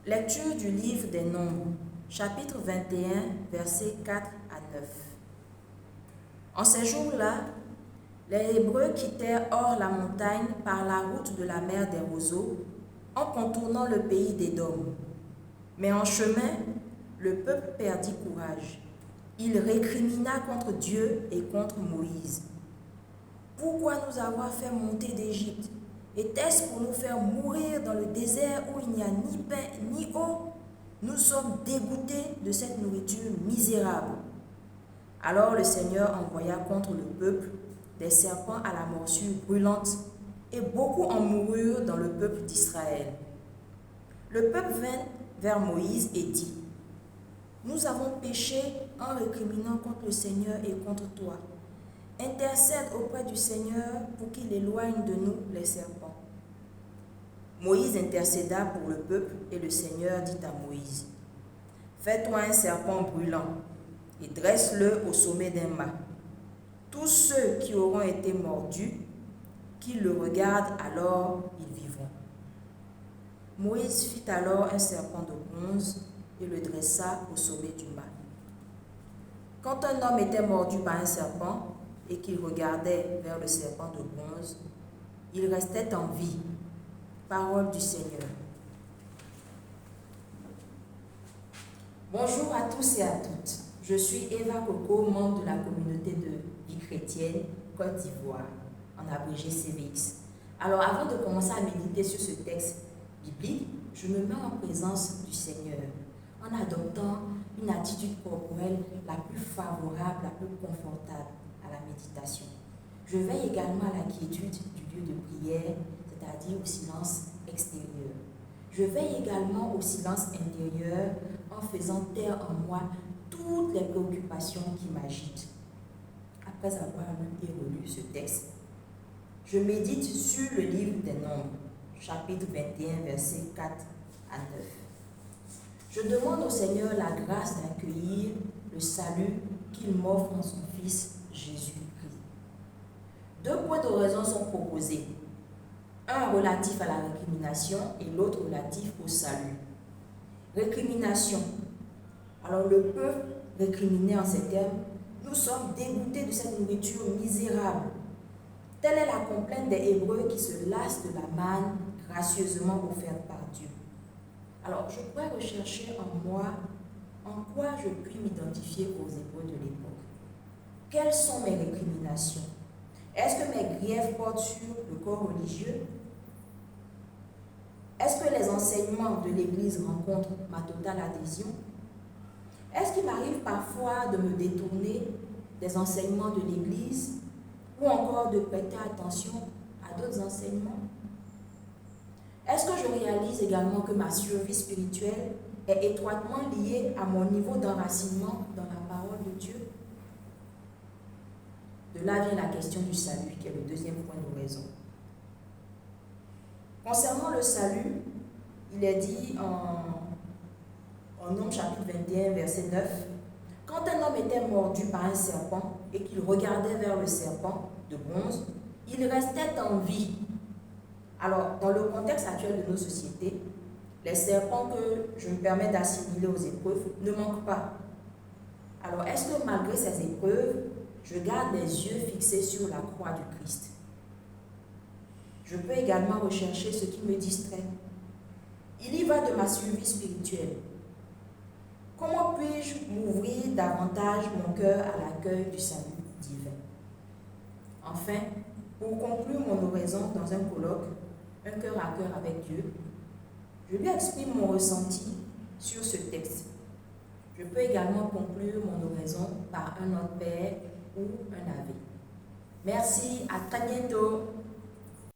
Lecture du livre des Nombres, chapitre 21, versets 4 à 9. En ces jours-là, les Hébreux quittèrent hors la montagne par la route de la mer des roseaux, en contournant le pays d'Édom. Mais en chemin, le peuple perdit courage. Il récrimina contre Dieu et contre Moïse. « Pourquoi nous avoir fait monter d'Égypte? Était-ce pour nous faire mourir dans le désert où il n'y a ni pain ni eau? Nous sommes dégoûtés de cette nourriture misérable. » Alors le Seigneur envoya contre le peuple des serpents à la morsure brûlante, et beaucoup en moururent dans le peuple d'Israël. Le peuple vint vers Moïse et dit: « Nous avons péché en récriminant contre le Seigneur et contre toi. Intercède auprès du Seigneur pour qu'il éloigne de nous les serpents. » Moïse intercéda pour le peuple, et le Seigneur dit à Moïse: « Fais-toi un serpent brûlant et dresse-le au sommet d'un mât. Tous ceux qui auront été mordus, qu'ils le regardent, alors ils vivront. » Moïse fit alors un serpent de bronze et le dressa au sommet du mât. Quand un homme était mordu par un serpent et qu'il regardait vers le serpent de bronze, il restait en vie. Parole du Seigneur. Bonjour à tous et à toutes. Je suis Eva Coco, membre de la communauté de vie chrétienne Côte d'Ivoire, en abrégé CVX. Alors, avant de commencer à méditer sur ce texte biblique, je me mets en présence du Seigneur en adoptant une attitude corporelle la plus favorable, la plus confortable à la méditation. Je veille également à la quiétude du lieu de prière, c'est-à-dire au silence extérieur. Je veille également au silence intérieur en faisant taire en moi toutes les préoccupations qui m'agitent. Après avoir lu et relu ce texte, je médite sur le livre des Nombres, chapitre 21, versets 4 à 9. Je demande au Seigneur la grâce d'accueillir le salut qu'il m'offre en son Fils Jésus-Christ. 2 points d'oraison sont proposés, un relatif à la récrimination et l'autre relatif au salut. Récrimination. Alors le peuple récriminait en ces termes: « Nous sommes dégoûtés de cette nourriture misérable. » Telle est la complainte des Hébreux qui se lassent de la manne gracieusement offerte par Dieu. Alors, je pourrais rechercher en moi en quoi je puis m'identifier aux Hébreux de l'époque. Quelles sont mes récriminations? Est-ce que mes griefs portent sur le corps religieux? Est-ce que les enseignements de l'Église rencontrent ma totale adhésion? Est-ce qu'il m'arrive parfois de me détourner des enseignements de l'Église ou encore de prêter attention à d'autres enseignements? Est-ce que je réalise également que ma survie spirituelle est étroitement liée à mon niveau d'enracinement dans la parole de Dieu? De là vient la question du salut, qui est le deuxième point d'oraison. Concernant le salut, il est dit en Nombres chapitre 21, verset 9, « Quand un homme était mordu par un serpent et qu'il regardait vers le serpent de bronze, il restait en vie. » Alors, dans le contexte actuel de nos sociétés, les serpents que je me permets d'assimiler aux épreuves ne manquent pas. Alors, est-ce que malgré ces épreuves, je garde les yeux fixés sur la croix du Christ? Je peux également rechercher ce qui me distrait. Il y va de ma survie spirituelle. Comment puis-je m'ouvrir davantage mon cœur à l'accueil du salut divin? Enfin, pour conclure mon oraison dans un colloque, un cœur à cœur avec Dieu, je lui exprime mon ressenti sur ce texte. Je peux également conclure mon oraison par un Notre Père ou un Ave. Merci, à très bientôt.